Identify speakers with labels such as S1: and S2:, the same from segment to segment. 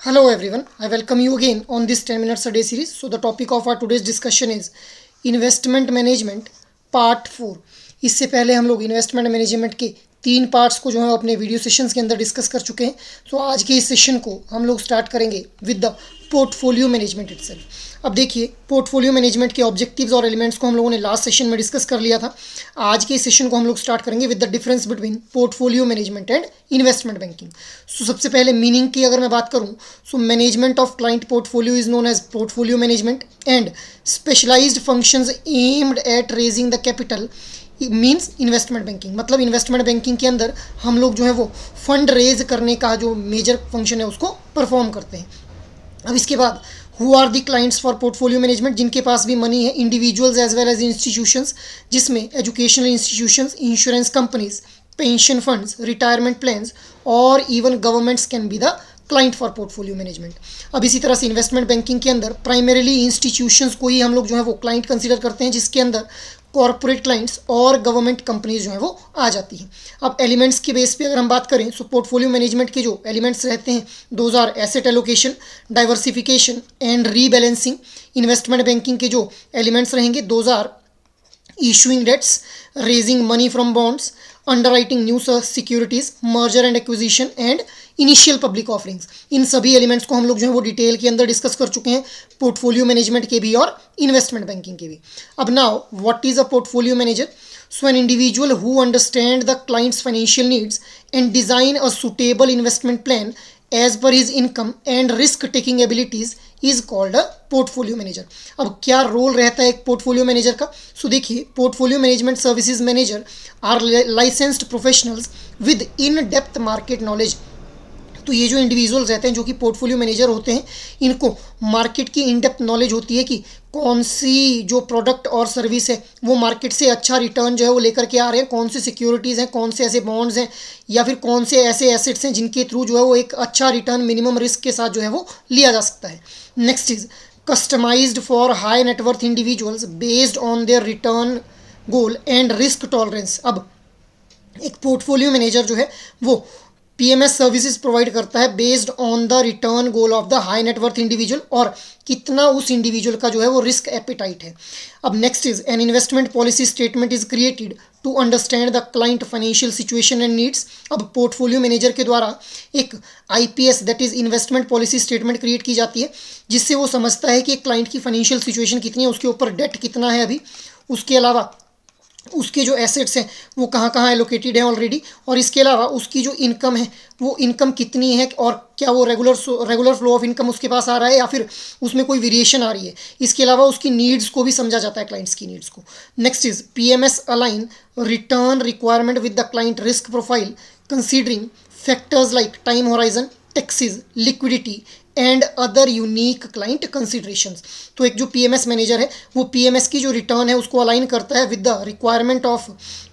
S1: Hello everyone, I welcome you again on this 10 minutes a day series. So the topic of our today's discussion is investment management part 4। इससे पहले हम लोग investment management के 3 parts को जो है अपने वीडियो सेशंस के अंदर डिस्कस कर चुके हैं। सो आज के इस सेशन को हम लोग स्टार्ट करेंगे with the portfolio management itself. अब देखिए, पोर्टफोलियो मैनेजमेंट के ऑब्जेक्टिव्स और एलिमेंट्स को हम लोगों ने लास्ट सेशन में डिस्कस कर लिया था। आज के इस सेशन को हम लोग स्टार्ट करेंगे with the difference between portfolio management and investment banking. So सबसे पहले मीनिंग की अगर मैं बात करूं, so management of client portfolio is known as portfolio management and specialised functions aimed at raising the capital means investment banking. मतलब investment banking के अंदर हम लोग जो है वो फंड रेज करने का जो मेजर फंक्शन है उसको परफॉर्म करते हैं। अब इसके बाद who are the clients for portfolio management, जिनके पास भी मनी है, individuals as well as institutions, जिसमें educational institutions, insurance companies, pension funds, retirement plans और even governments can be the client for portfolio management. अब इसी तरह से इन्वेस्टमेंट बैंकिंग के अंदर प्राइमरीली इंस्टीट्यूशंस को ही हम लोग जो है वो क्लाइंट कंसीडर करते हैं, जिसके अंदर कॉरपोरेट क्लाइंट्स और गवर्नमेंट कंपनीज जो है वो आ जाती हैं। अब एलिमेंट्स के बेस पे अगर हम बात करें, सो पोर्टफोलियो मैनेजमेंट के जो एलिमेंट्स रहते हैं those are asset allocation, diversification and rebalancing. Investment banking के जो एलिमेंट्स रहेंगे those are issuing debts, raising money from bonds, underwriting new securities, merger and acquisition and initial public offerings. इन सभी elements को हम लोग जो है वो डिटेल के अंदर डिस्कस कर चुके हैं, पोर्टफोलियो मैनेजमेंट के भी और इन्वेस्टमेंट बैंकिंग के भी। अब now what is a portfolio manager? So an individual who understand the clients financial needs and design a suitable investment plan as per his income and risk taking abilities is called a portfolio manager. अब क्या role रहता है एक portfolio manager का? So देखिए, portfolio management services manager are licensed professionals with in depth market knowledge. तो ये जो इंडिविजुअल्स रहते हैं जो कि पोर्टफोलियो मैनेजर होते हैं, इनको मार्केट की इन डेप्थ नॉलेज होती है कि कौन सी जो प्रोडक्ट और सर्विस है वो मार्केट से अच्छा रिटर्न जो है वो लेकर के आ रहे हैं, कौन सी सिक्योरिटीज़ हैं, कौन से ऐसे बॉन्ड्स हैं या फिर कौन से ऐसे एसेट्स हैं जिनके थ्रू जो है वो एक अच्छा रिटर्न मिनिमम रिस्क के साथ जो है वो लिया जा सकता है। Next is customised for high net worth individuals based on their return goal and risk tolerance. अब एक पोर्टफोलियो मैनेजर जो है वो पीएमएस सर्विसेज प्रोवाइड करता है based on the return goal of the high net worth individual और कितना उस इंडिविजुअल का जो है वो रिस्क एपिटाइट है। अब next is an investment policy statement is created to understand the client financial situation and needs. अब पोर्टफोलियो मैनेजर के द्वारा एक IPS that is investment policy statement create की जाती है, जिससे वो समझता है कि क्लाइंट की फाइनेंशियल सिचुएशन कितनी है, उसके ऊपर डेट कितना है अभी, उसके अलावा उसके जो एसेट्स हैं वो कहाँ कहाँ एलोकेटेड हैं ऑलरेडी, और इसके अलावा उसकी जो इनकम है वो इनकम कितनी है और क्या वो रेगुलर फ्लो ऑफ इनकम उसके पास आ रहा है या फिर उसमें कोई वेरिएशन आ रही है। इसके अलावा उसकी नीड्स को भी समझा जाता है, क्लाइंट्स की नीड्स को। Next is PMS align return requirement with the client risk profile considering factors like time horizon, taxes, liquidity and other unique client considerations. तो एक जो पीएमएस मैनेजर है वो पीएमएस की जो रिटर्न है उसको अलाइन करता है with the requirement of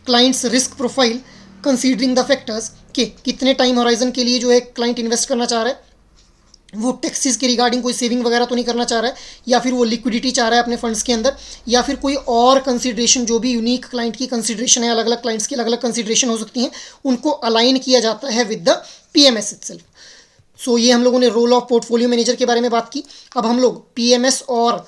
S1: clients risk profile considering the factors कि कितने टाइम होराइजन के लिए जो है क्लाइंट इन्वेस्ट करना चाह रहा है, वो टैक्सेस के रिगार्डिंग कोई सेविंग वगैरह तो नहीं करना चाह रहा है, या फिर वो लिक्विडिटी चाह रहा है अपने फंड्स के अंदर, या फिर कोई और कंसिडरेशन जो भी यूनिक क्लाइंट की कंसिडरेशन है, अलग अलग क्लाइंट्स की अलग अलग कंसिडरेशन हो सकती हैं, उनको अलाइन किया जाता है विद द पीएमएस इटसेल्फ। सो ये हम लोगों ने रोल ऑफ पोर्टफोलियो मैनेजर के बारे में बात की। अब हम लोग पीएमएस और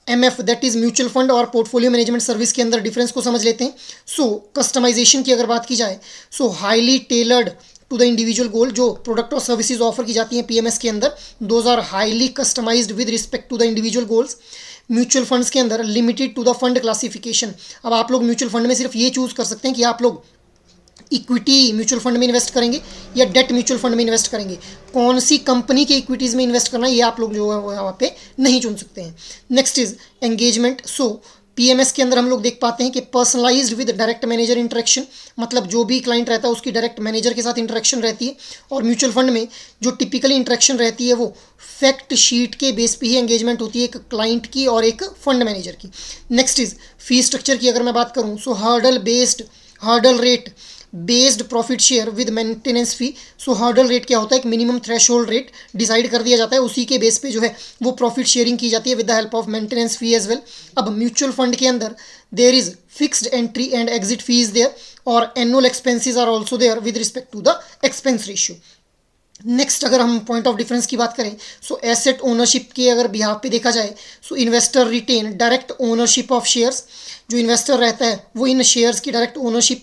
S1: MF that is mutual fund और पोर्टफोलियो मैनेजमेंट सर्विस के अंदर डिफरेंस को समझ लेते हैं। सो कस्टमाइजेशन की अगर बात की जाए, so highly tailored to the individual goal, जो प्रोडक्ट और सर्विसेज ऑफर की जाती हैं पीएमएस के अंदर, those are highly customised with respect to the individual goals. Mutual funds के अंदर limited to the fund classification. अब आप लोग म्यूचुअल फंड में सिर्फ ये चूज़ कर सकते हैं कि आप लोग इक्विटी म्यूचुअल फंड में इन्वेस्ट करेंगे या डेट म्यूचुअल फंड में इन्वेस्ट करेंगे, कौन सी कंपनी के इक्विटीज़ में इन्वेस्ट करना है ये आप लोग जो है वहाँ पे नहीं चुन सकते हैं। Next is engagement. So PMS के अंदर हम लोग देख पाते हैं कि personalised with direct manager interaction, मतलब जो भी क्लाइंट रहता है उसकी डायरेक्ट मैनेजर के साथ इंटरेक्शन रहती है। और म्यूचुअल फंड में जो टिपिकली इंटरेक्शन रहती है वो फैक्ट शीट के बेस पे ही एंगेजमेंट होती है, एक क्लाइंट की और एक फंड मैनेजर की। नेक्स्ट इज फी स्ट्रक्चर की अगर मैं बात करूँ, so hurdle rate based profit share with maintenance fee. So hurdle rate क्या होता है, एक मिनिमम थ्रेशोल्ड रेट डिसाइड कर दिया जाता है, उसी के बेस पे जो है वो प्रॉफिट शेयरिंग की जाती है with the help of maintenance fee as well. अब म्यूचुअल फंड के अंदर there is fixed entry and exit fees there और annual expenses are also there with respect to the expense ratio. Next अगर हम point of difference की बात करें, सो asset ownership के अगर बिहाफ पे देखा जाए, so investor retain direct ownership of shares. जो इन्वेस्टर रहता है वो इन शेयर्स की डायरेक्ट ओनरशिप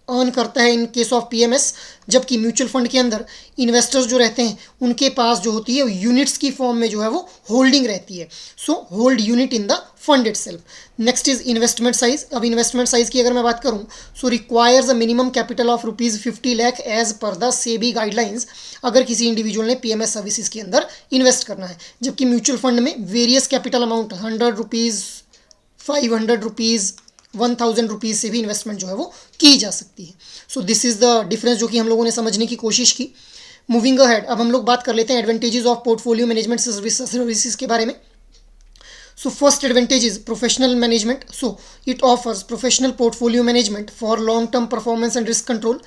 S1: अर्न करता है इन केस ऑफ पीएमएस। जबकि म्यूचुअल फंड के अंदर इन्वेस्टर्स जो रहते हैं उनके पास जो होती है यूनिट्स की फॉर्म में जो है वो होल्डिंग रहती है। So hold unit in the fund itself. Next is investment size. अब इन्वेस्टमेंट साइज की अगर मैं बात करूं, so requires a minimum capital of ₹50 lakh as per the SEBI guidelines, अगर किसी इंडिविजुअल ने पीएमएस सर्विसेज के अंदर इन्वेस्ट करना है। जबकि म्यूचुअल फंड में वेरियस कैपिटल अमाउंट ₹100, ₹500, ₹1000 से भी इन्वेस्टमेंट जो है वो की जा सकती है। So this is the difference जो कि हम लोगों ने समझने की कोशिश की। मूविंग अहेड, अब हम लोग बात कर लेते हैं advantages of portfolio management services के बारे में। So first advantage is professional management. So it offers professional portfolio management for long term performance and risk control.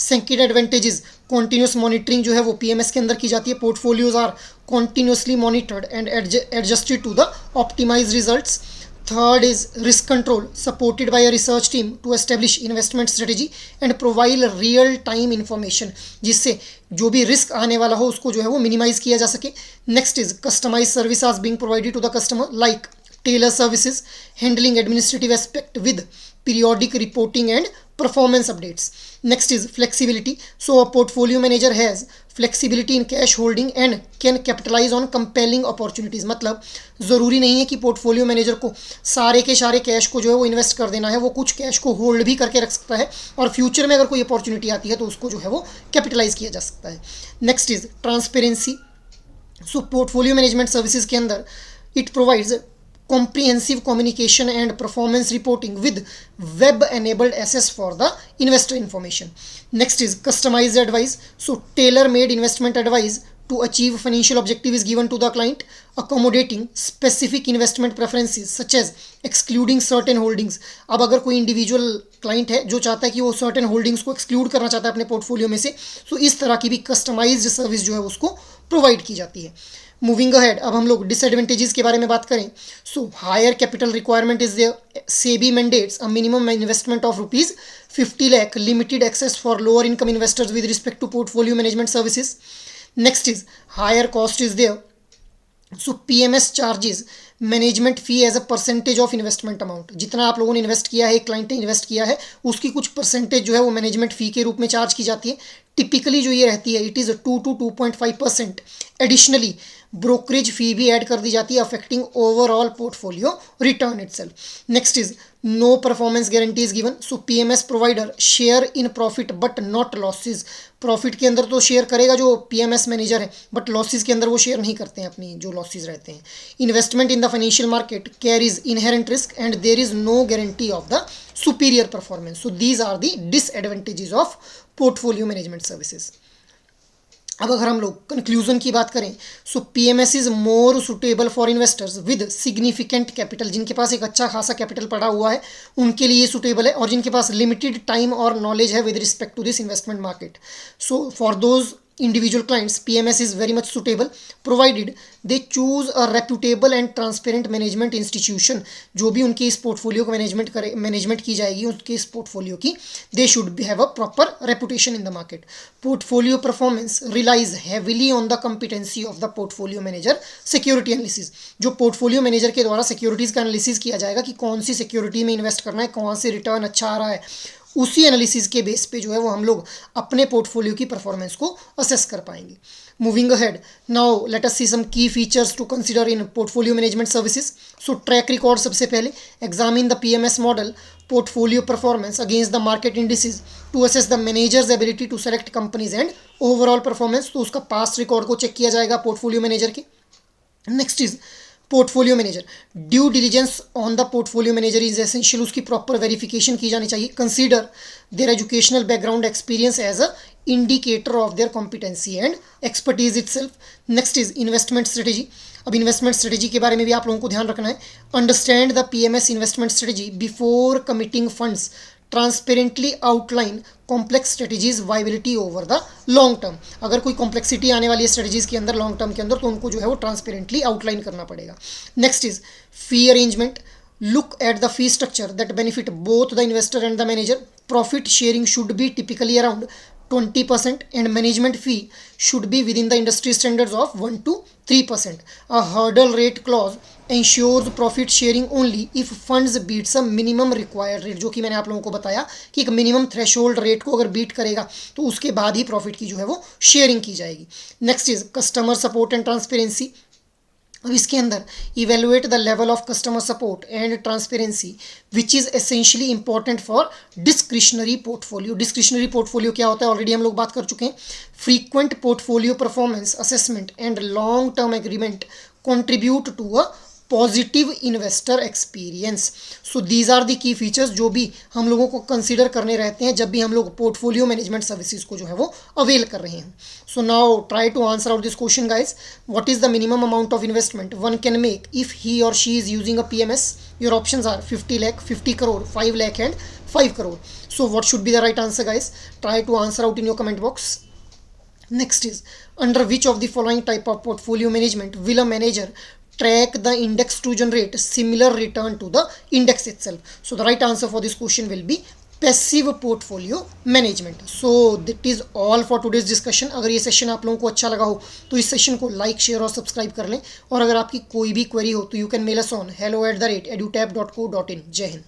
S1: Second advantage is continuous monitoring जो है वो PMS के अंदर की जाती है. Portfolios are continuously monitored and adjusted to the optimized results. Third is risk control, supported by a research team to establish investment strategy and provide real time information, जिससे जो भी रिस्क आने वाला हो उसको जो है वो मिनिमाइज किया जा सके. Next is customise service are being provided to the customer like tailor services, handling administrative aspect with periodic reporting and performance updates. Next is flexibility. So a portfolio manager has flexibility in cash holding and can capitalize on compelling opportunities. मतलब ज़रूरी नहीं है कि portfolio manager को सारे के सारे cash को जो है वो इन्वेस्ट कर देना है. वो कुछ कैश को होल्ड भी करके रख सकता है और फ्यूचर में अगर कोई अपॉर्चुनिटी आती है तो उसको जो है वो कैपिटलाइज किया जा सकता है. Next is transparency. So portfolio management services के अंदर it provides comprehensive communication and performance reporting with web enabled access for the investor information. Next is customized advice. So tailor made investment advice to achieve financial objective is given to the client, accommodating specific investment preferences such as excluding certain holdings. अब अगर कोई individual client है जो चाहता है कि वो certain holdings को एक्सक्लूड करना चाहता है अपने पोर्टफोलियो में से, तो इस तरह की भी कस्टमाइज्ड सर्विस जो है उसको प्रोवाइड की जाती है. मूविंग अहेड, अब हम लोग डिसएडवांटेजेस के बारे में बात करें. So higher capital requirement is there. SEBI mandates a minimum investment of ₹50 lakh, limited access for lower income investors with respect to portfolio management services. Next is higher cost is there. So PMS charges management fee as a percentage of investment amount. जितना आप लोगों ने invest किया है, एक client ने invest किया है, उसकी कुछ परसेंटेज जो है वो मैनेजमेंट फ़ी के रूप में चार्ज की जाती है. टिपिकली जो ये रहती है it is 2 to 2.5%. Additionally brokerage fee भी ऐड कर दी जाती है affecting overall portfolio return itself. Next is no performance guarantee is given. So PMS provider share in profit but not losses. Profit के अंदर तो शेयर करेगा जो पीएमएस मैनेजर है, बट लॉसेज के अंदर वो शेयर नहीं करते हैं अपनी जो लॉसेज रहते हैं. Investment in the financial market carries inherent risk and there is no guarantee of the superior performance. So these are the disadvantages of portfolio management services. अब अगर हम लोग कंक्लूजन की बात करें, so PMS is more suitable for investors with significant capital. जिनके पास एक अच्छा खासा कैपिटल पड़ा हुआ है उनके लिए सुटेबल है, और जिनके पास लिमिटेड टाइम और नॉलेज है with respect to this investment market. So for those individual clients PMS is very much suitable provided they choose a reputable and transparent management institution. जो भी उनके इस पोर्टफोलियो को मैनेजमेंट की जाएगी उनके इस पोर्टफोलियो की, they should have a proper reputation in the market. Portfolio performance relies heavily on the competency of the portfolio manager. Security analysis, जो पोर्टफोलियो मैनेजर के द्वारा सिक्योरिटीज़ का एनालिसिस किया जाएगा कि कौन सी सिक्योरिटी में इन्वेस्ट करना है, कौन से रिटर्न अच्छा आ रहा है, उसी एनालिसिस के बेस पे जो है वो हम लोग अपने पोर्टफोलियो की परफॉर्मेंस को असेस कर पाएंगे. Moving ahead, now let us see some key features to consider in portfolio management services. So track record सबसे पहले. Examine the PMS model portfolio performance against the market indices to assess the manager's ability to select companies and overall performance. तो उसका past record को check किया जाएगा portfolio manager के. Next is portfolio manager. Due diligence on the portfolio manager is essential. उसकी proper verification की जानी चाहिए. Consider their educational background experience as a indicator of their competency and expertise itself. Next is investment strategy. अब investment strategy के बारे में भी आप लोगों को ध्यान रखना है. Understand the PMS investment strategy before committing funds. Transparently outline complex strategies viability over the long term. अगर कोई कॉम्प्लेक्सिटी आने वाली है स्ट्रेटजीज के अंदर लॉन्ग टर्म के अंदर, तो उनको जो है वो ट्रांसपेरेंटली आउटलाइन करना पड़ेगा. Next is fee arrangement. Look at the fee structure that benefit both the investor and the manager. Profit sharing should be typically around 20% and management fee should be within the industry standards of 1 to 3%. A hurdle rate clause ensures profit sharing only if funds beats a minimum required rate, जो कि मैंने आप लोगों को बताया कि एक minimum threshold rate को अगर बीट करेगा तो उसके बाद ही प्रॉफिट की जो है वो शेयरिंग की जाएगी. Next is customer support and transparency. अब इसके अंदर evaluate the level of customer support and transparency which is essentially important for discretionary portfolio. Discretionary portfolio क्या होता है ऑलरेडी हम लोग बात कर चुके हैं. Frequent portfolio performance assessment and long term agreement contribute to a positive investor experience. So these are the key features जो भी हम लोगों को कंसीडर करने रहते हैं जब भी हम लोग पोर्टफोलियो मैनेजमेंट सर्विसेज को जो है वो अवेल कर रहे हैं. So now try to answer out this question guys. What is the minimum amount of investment one can make if he or she is using a PMS? Your options are 50 lakh, 50 crore, 5 lakh and 5 crore. So what should be the right answer guys? Try to answer out in your comment box. Next is, under which of the following type of portfolio management will a manager track the index to generate similar return to the index itself? So the right answer for this question will be passive portfolio management. So that is all for today's discussion. अगर ये session आप लोगों को अच्छा लगा हो तो इस सेशन को लाइक, शेयर और सब्सक्राइब कर लें. और अगर आपकी कोई भी क्वेरी हो तो you can mail us on hello@edutap.co.in. जय हिंद.